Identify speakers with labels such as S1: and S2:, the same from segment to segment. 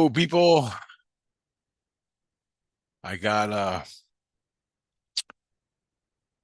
S1: Hello, people. I got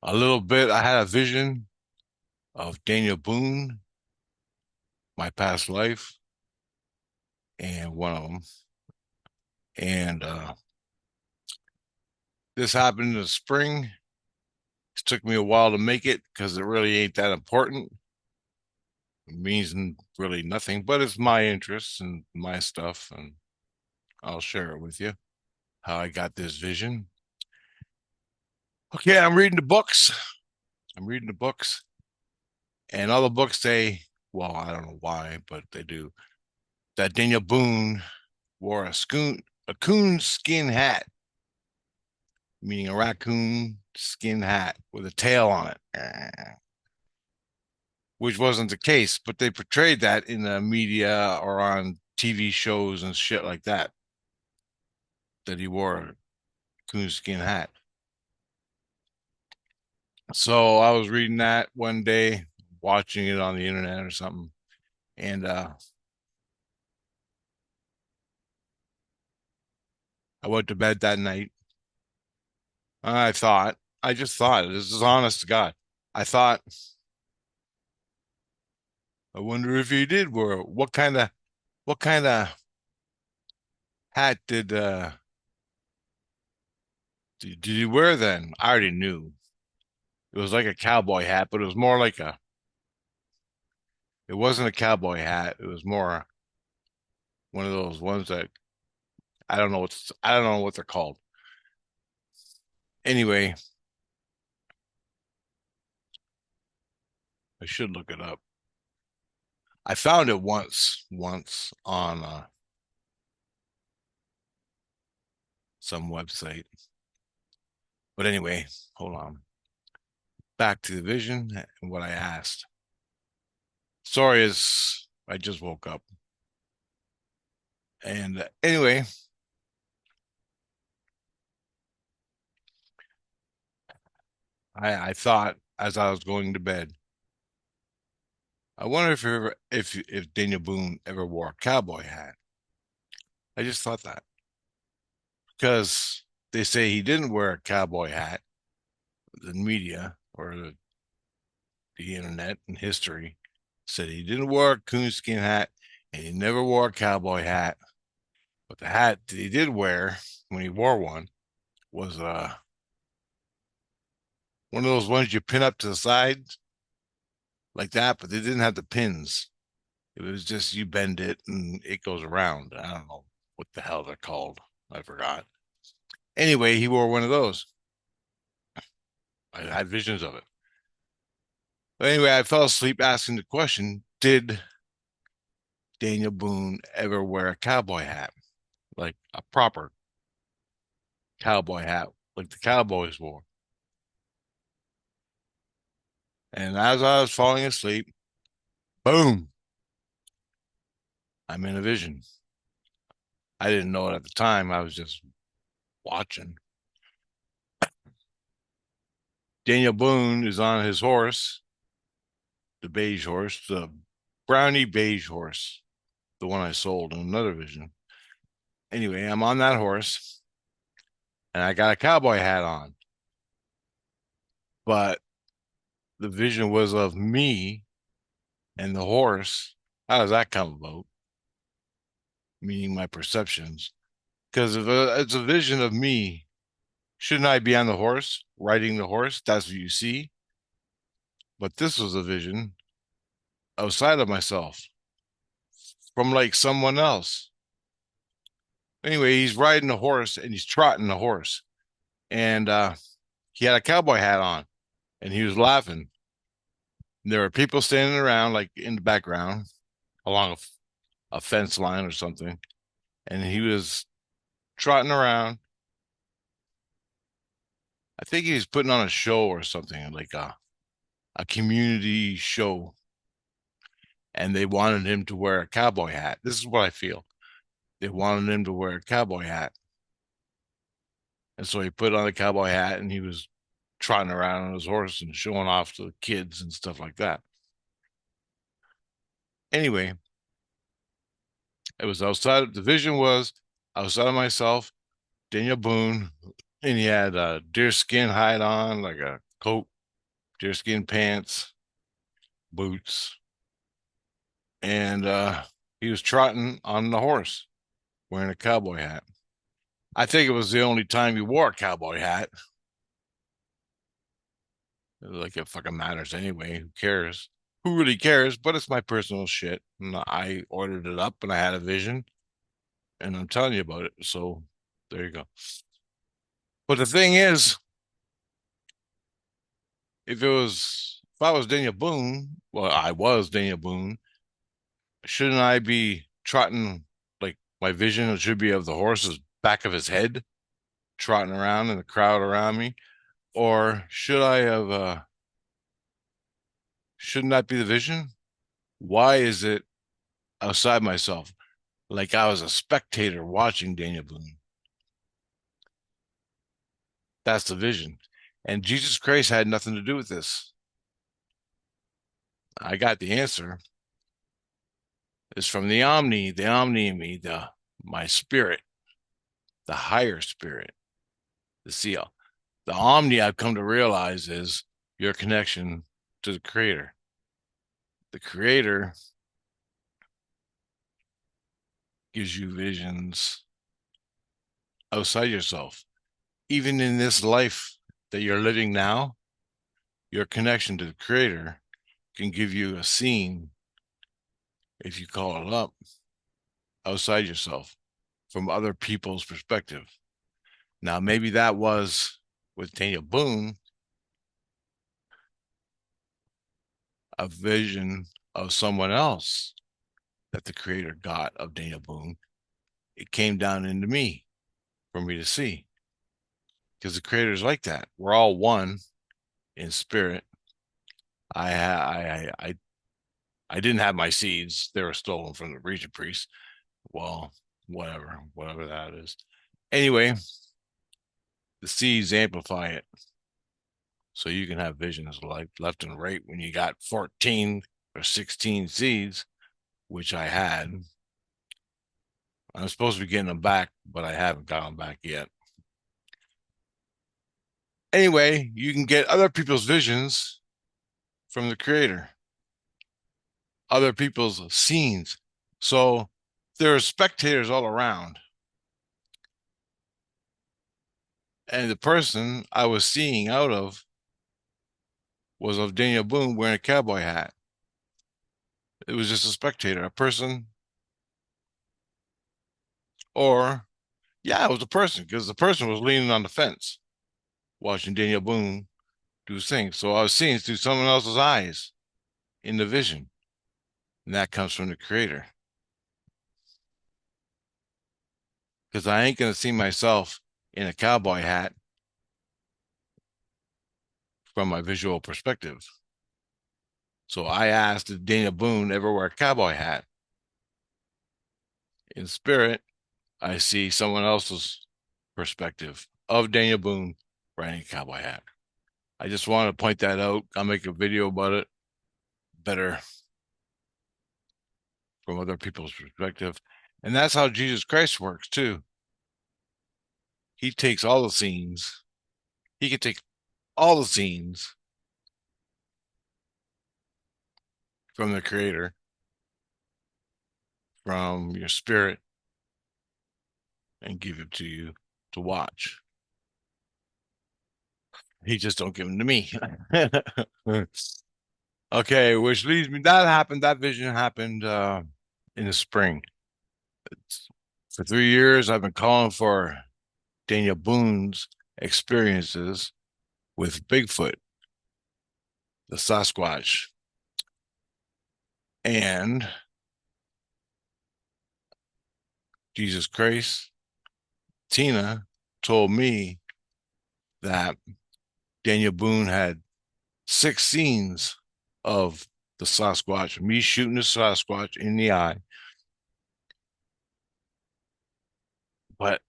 S1: a little bit. I had a vision of Daniel Boone, my past life, and one of them. And this happened in the spring. It took me a while to make it because it really ain't that important. It means really nothing, but it's my interests and my stuff, and I'll share it with you how I got this vision. Okay, I'm reading the books. I'm reading the books, and all the books say, well, I don't know why, but they do, that Daniel Boone wore a coon skin hat, meaning a raccoon skin hat with a tail on it, which wasn't the case, but they portrayed that in the media or on TV shows and shit like that, that he wore a coon skin hat. So I was reading that one day, watching it on the internet or something, and I went to bed that night. I just thought, this is honest to God. I thought, I wonder if he did wear what kind of hat did he wear then? I already knew. It was like a cowboy hat, but it was more like it wasn't a cowboy hat. It was more one of those ones that I don't know what they're called. Anyway, I should look it up. I found it once on some website. But anyway, hold on. Back to the vision and what I asked. Sorry, is I just woke up. And anyway, I thought as I was going to bed, I wonder if Daniel Boone ever wore a cowboy hat. I just thought that because they say he didn't wear a cowboy hat. The media or the internet and history said he didn't wear a coonskin hat and he never wore a cowboy hat. But the hat that he did wear when he wore one was one of those ones you pin up to the side like that, but they didn't have the pins. It was just you bend it and it goes around. I don't know what the hell they're called. I forgot. Anyway, he wore one of those. I had visions of it. But anyway, I fell asleep asking the question, did Daniel Boone ever wear a cowboy hat? Like a proper cowboy hat, like the cowboys wore. And as I was falling asleep, boom, I'm in a vision. I didn't know it at the time. I was just watching. Daniel Boone is on his horse, the beige horse, the brownie beige horse, the one I sold in another vision. Anyway, I'm on that horse and I got a cowboy hat on. But the vision was of me and the horse. How does that come about? Meaning my perceptions. Because if it's a vision of me, shouldn't I be on the horse, riding the horse? That's what you see. But this was a vision outside of myself from like someone else. Anyway, he's riding a horse and he's trotting the horse. And he had a cowboy hat on and he was laughing. And there were people standing around, like in the background, along a fence line or something. And he was trotting around. I think he was putting on a show or something, like a community show. And they wanted him to wear a cowboy hat. This is what I feel. They wanted him to wear a cowboy hat. And so he put on a cowboy hat and he was trotting around on his horse and showing off to the kids and stuff like that. Anyway, It was outside. The vision was outside of myself, Daniel Boone, and he had a deerskin hide on, like a coat, deerskin pants, boots, and he was trotting on the horse wearing a cowboy hat. I think it was the only time he wore a cowboy hat. Like it fucking matters anyway. Who cares? Who really cares? But it's my personal shit. And I ordered it up and I had a vision and I'm telling you about it. So there you go. But the thing is, if I was Daniel Boone, well, I was Daniel Boone, shouldn't I be trotting like my vision should be of the horse's back of his head trotting around in the crowd around me? Or should I have shouldn't that be the vision? Why is it outside myself? Like I was a spectator watching Daniel Boone. That's the vision. And Jesus Christ had nothing to do with this. I got the answer. It's from the omni in me, the my spirit, the higher spirit, the seal. The omni I've come to realize is your connection to the creator. The creator gives you visions outside yourself. Even in this life that you're living now, your connection to the creator can give you a scene, if you call it up, outside yourself from other people's perspective. Now, maybe that was with Daniel Boone, a vision of someone else that the creator got of Daniel Boone. It came down into me for me to see because the creator's like that. We're all one in spirit. I didn't have my seeds. They were stolen from the region priest. Well, whatever that is. Anyway, the seeds amplify it. So you can have visions like left and right when you got 14 or 16 seeds, which I had. I'm supposed to be getting them back, but I haven't got them back yet. Anyway, you can get other people's visions from the creator, other people's scenes. So there are spectators all around. And the person I was seeing out of was of Daniel Boone wearing a cowboy hat. It was just a spectator, a person, or yeah, it was a person because the person was leaning on the fence watching Daniel Boone do his thing. So I was seeing through someone else's eyes in the vision, and that comes from the creator. Because I ain't gonna see myself in a cowboy hat from my visual perspective. So I asked, did Daniel Boone ever wear a cowboy hat? In spirit, I see someone else's perspective of Daniel Boone wearing a cowboy hat. I just want to point that out. I'll make a video about it better from other people's perspective. And that's how Jesus Christ works too. He takes all the scenes. He can take all the scenes from the creator, from your spirit, and give it to you to watch. He just don't give them to me. Okay, which leads me that happened, that vision happened in the spring. For 3 years, I've been calling for Daniel Boone's experiences with Bigfoot, the Sasquatch. And Jesus Christ, Tina told me that Daniel Boone had 6 scenes of the Sasquatch, me shooting the Sasquatch in the eye. But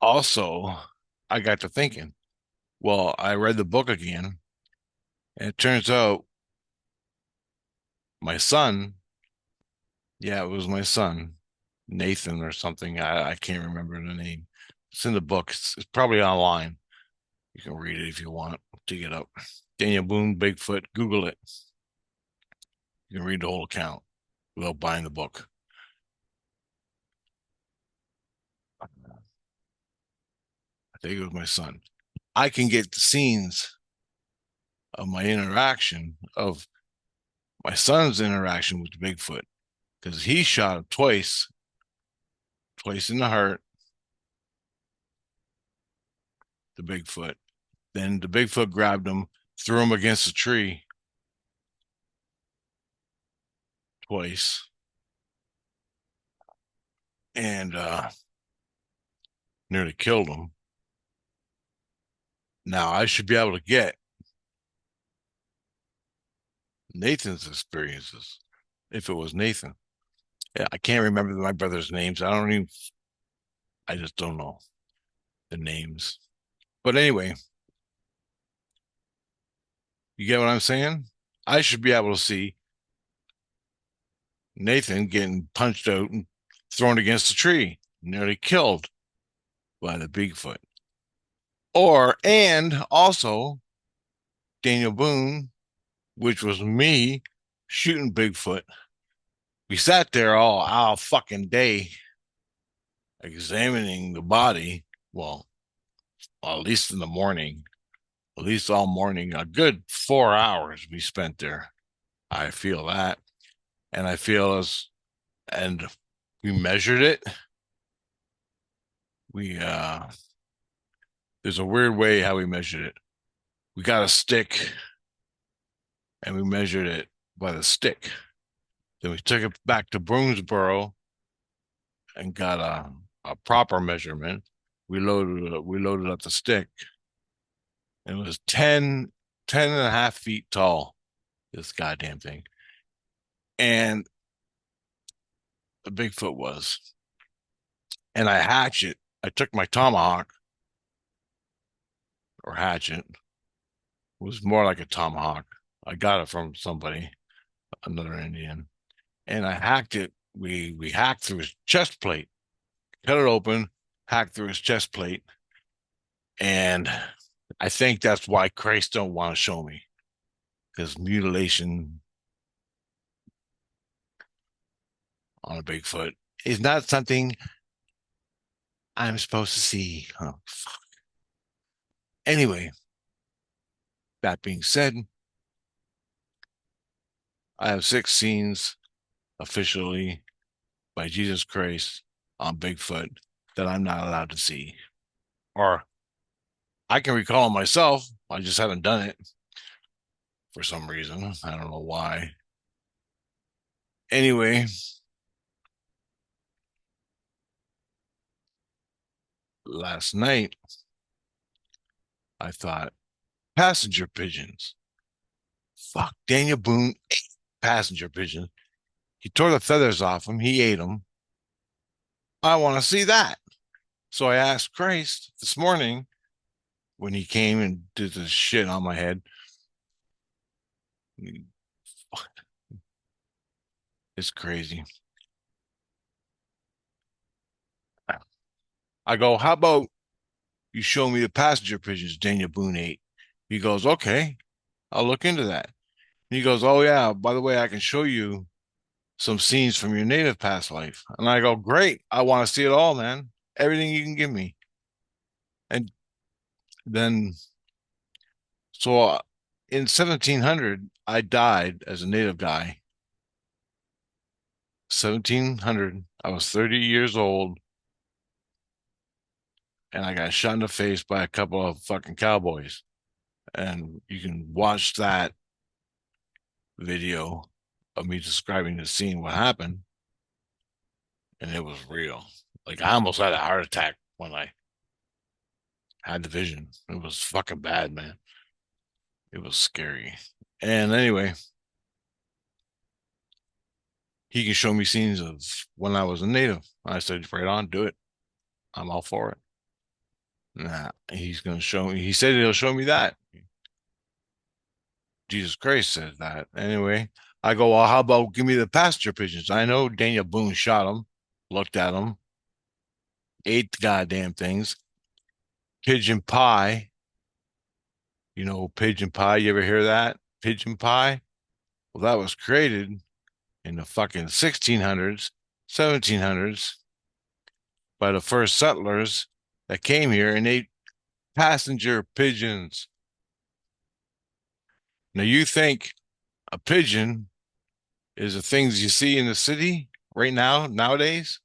S1: also, I got to thinking, well, I read the book again, and it turns out my son, yeah, it was my son, Nathan or something. I can't remember the name. It's in the book. It's probably online. You can read it if you want. Dig it up. Daniel Boone, Bigfoot. Google it. You can read the whole account without buying the book. I think it was my son. I can get the scenes of my interaction of my son's interaction with the Bigfoot because he shot him twice, twice in the heart, the Bigfoot. Then the Bigfoot grabbed him, threw him against a tree twice, and nearly killed him. Now I should be able to get Nathan's experiences if it was Nathan. Yeah, I can't remember my brother's names. I just don't know the names. But anyway, you get what I'm saying? I should be able to see Nathan getting punched out and thrown against a tree, nearly killed by the Bigfoot. And also Daniel Boone, which was me shooting Bigfoot. We sat there all fucking day examining the body. Well, at least in the morning, at least all morning, a good 4 hours we spent there. I feel that. And I feel and we measured it. We, there's a weird way how we measured it. We got a stick and we measured it by the stick. Then we took it back to Boonesboro and got a proper measurement. We loaded up the stick. And it was 10 and a half feet tall, this goddamn thing. And the Bigfoot was. And I took my tomahawk or hatchet. It was more like a tomahawk. I got it from somebody, another Indian. And I hacked it. We hacked through his chest plate, cut it open, hacked through his chest plate. And I think that's why Christ don't want to show me. Because mutilation on a Bigfoot is not something I'm supposed to see. Oh, fuck. Anyway, that being said, I have 6 scenes officially by Jesus Christ on Bigfoot that I'm not allowed to see. Or I can recall myself. I just haven't done it for some reason. I don't know why. Anyway, last night I thought passenger pigeons. Fuck, Daniel Boone ate passenger pigeons. He tore the feathers off them. He ate them. I want to see that. So I asked Christ this morning when he came and did this shit on my head. It's crazy. I go, how about you show me the passenger pigeons Daniel Boone ate? He goes, okay, I'll look into that. And he goes, oh yeah, by the way, I can show you some scenes from your native past life. And I go, great, I want to see it all, man. Everything you can give me. And then, so in 1700, I died as a native guy. 1700, I was 30 years old, and I got shot in the face by a couple of fucking cowboys. And you can watch that video of me describing the scene, what happened, and it was real. Like I almost had a heart attack when I had the vision. It was fucking bad, man. It was scary. And anyway, he can show me scenes of when I was a native. I said, right on, do it. I'm all for it. Nah, he's gonna show me. He said he'll show me that. Jesus Christ says that. Anyway, I go, well, how about give me the passenger pigeons? I know Daniel Boone shot them. looked at them, ate the goddamn things. Pigeon pie, pigeon pie. You ever hear that? Pigeon pie? Well, that was created in the fucking 1600s, 1700s by the first settlers that came here and ate passenger pigeons. Now, you think a pigeon is the things you see in the city right now, nowadays?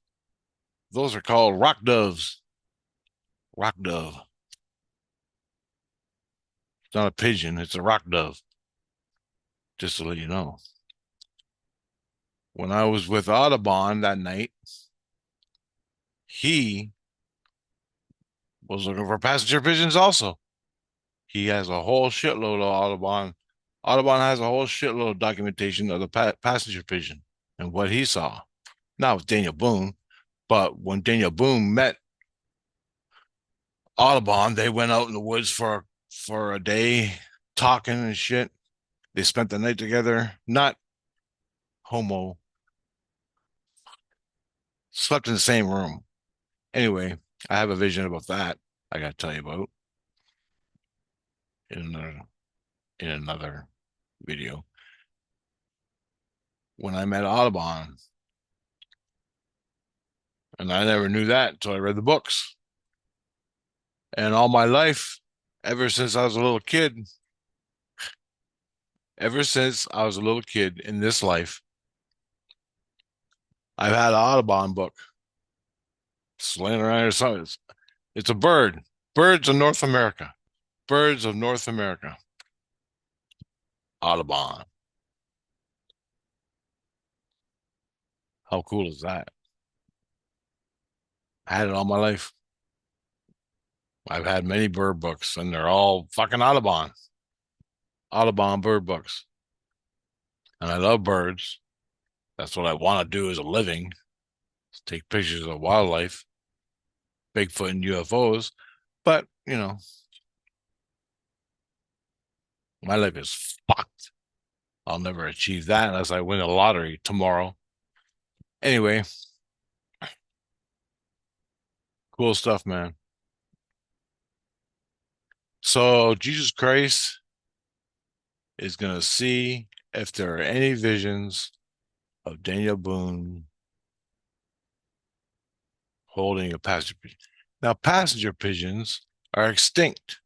S1: Those are called rock doves. Rock dove. It's not a pigeon, it's a rock dove, just to let you know. When I was with Audubon that night, he was looking for passenger pigeons also. He has a whole shitload of Audubon. Audubon has a whole shitload of documentation of the passenger pigeon and what he saw. Not with Daniel Boone, but when Daniel Boone met Audubon, they went out in the woods for a day talking and shit. They spent the night together, not homo, slept in the same room. Anyway, I have a vision about that I got to tell you about in another, in another video. When I met Audubon, and I never knew that until I read the books. And all my life, ever since I was a little kid, in this life, I've had an Audubon book. It's laying around or something. It's a bird. Birds of North America. Birds of North America. Audubon. How cool is that? I had it all my life. I've had many bird books, and they're all fucking Audubon. Audubon bird books. And I love birds. That's what I want to do as a living. Take pictures of wildlife, Bigfoot and UFOs. But, my life is fucked. I'll never achieve that unless I win a lottery tomorrow. Anyway, cool stuff, man. So Jesus Christ is going to see if there are any visions of Daniel Boone holding a passenger pigeon. Now, passenger pigeons are extinct,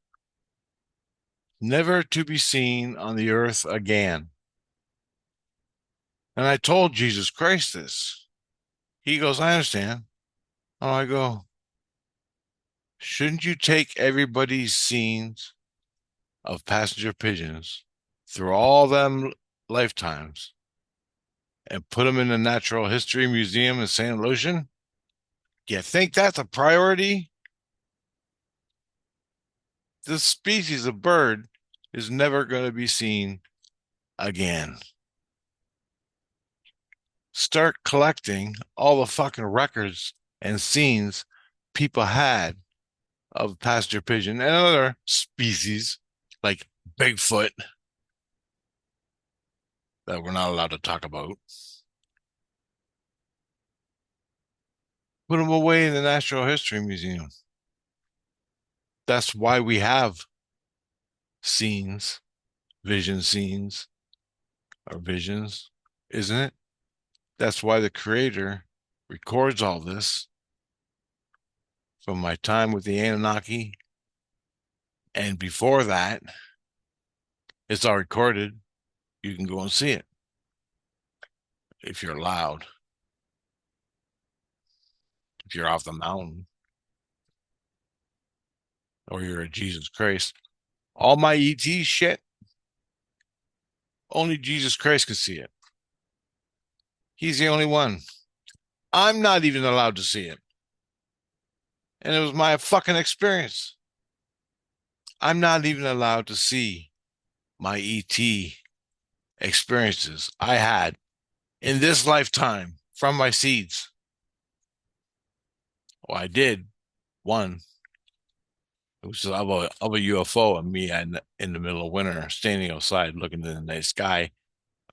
S1: never to be seen on the earth again. And I told Jesus Christ this. He goes, I understand. And I go, shouldn't you take everybody's scenes of passenger pigeons through all them lifetimes and put them in the Natural History Museum in St. Lucian? You think that's a priority? This species of bird is never going to be seen again. Start collecting all the fucking records and scenes people had of passenger pigeon and other species like Bigfoot that we're not allowed to talk about. Put them away in the Natural History Museum. That's why we have scenes, vision scenes, or visions, isn't it? That's why the creator records all this from my time with the Annunaki. And before that, it's all recorded. You can go and see it if you're allowed. If you're off the mountain or you're a Jesus Christ. All my ET shit, only Jesus Christ can see it. He's the only one. I'm not even allowed to see it. And it was my fucking experience. I'm not even allowed to see my ET experiences I had in this lifetime from my seeds. Well, I did one. It was of a UFO and me in the middle of winter, standing outside looking in the night sky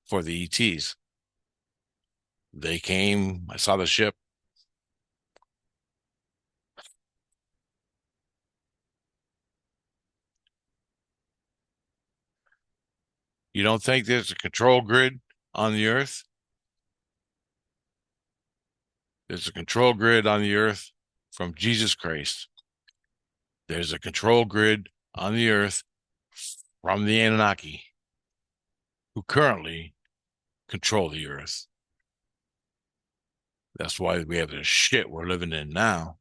S1: for the ETs. They came. I saw the ship. You don't think there's a control grid on the earth? There's a control grid on the earth from Jesus Christ. There's a control grid on the earth from the Annunaki, who currently control the earth. That's why we have the shit we're living in now.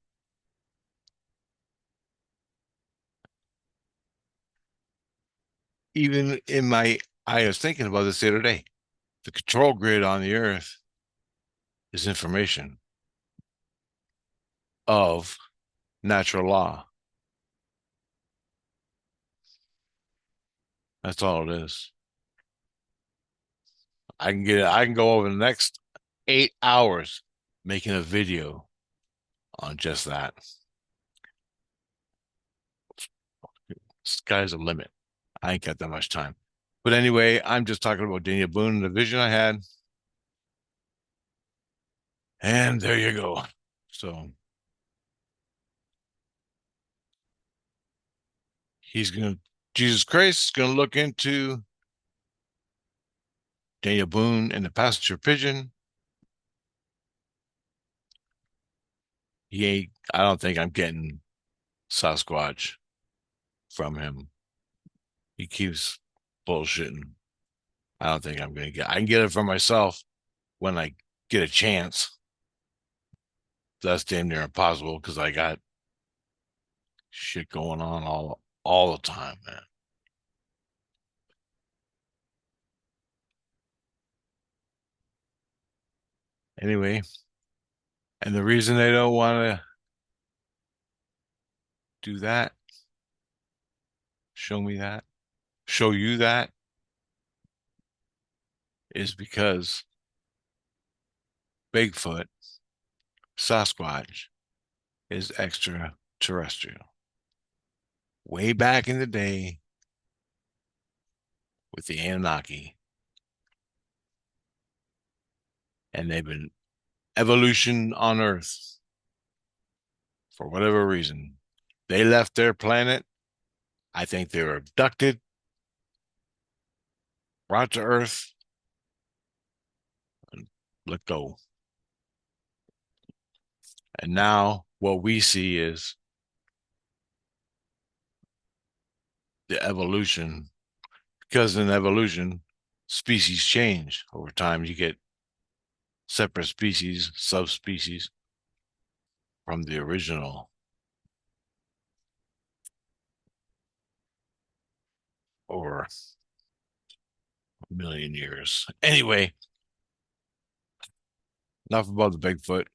S1: Even in I was thinking about this the other day. The control grid on the earth is information of natural law. That's all it is. I can go over the next 8 hours making a video on just that. Sky's the limit. I ain't got that much time. But anyway, I'm just talking about Daniel Boone and the vision I had. And there you go. So Jesus Christ is gonna look into Daniel Boone and the passenger pigeon. I don't think I'm getting Sasquatch from him. He keeps bullshitting. I don't think I can get it for myself when I get a chance. That's damn near impossible because I got shit going on all the time, man. Anyway, and the reason they don't want to do that, show me that, show you that, is because Bigfoot, Sasquatch, is extraterrestrial. Way back in the day with the Anunnaki, and they've been evolution on Earth for whatever reason. They left their planet. I think they were abducted, brought to Earth, and let go. And now what we see is the evolution, because in evolution, species change over time. You get separate species, subspecies from the original, over a million years. Anyway, enough about the Bigfoot.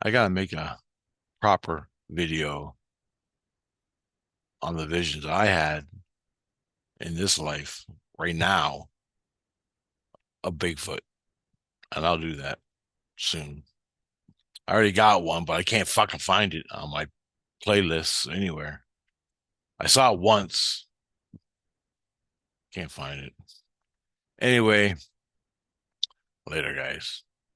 S1: I gotta make a proper video on the visions I had in this life right now of Bigfoot, and I'll do that soon. I already got one, but I can't fucking find it on my playlists anywhere. I saw it once, can't find it. Anyway, later, guys.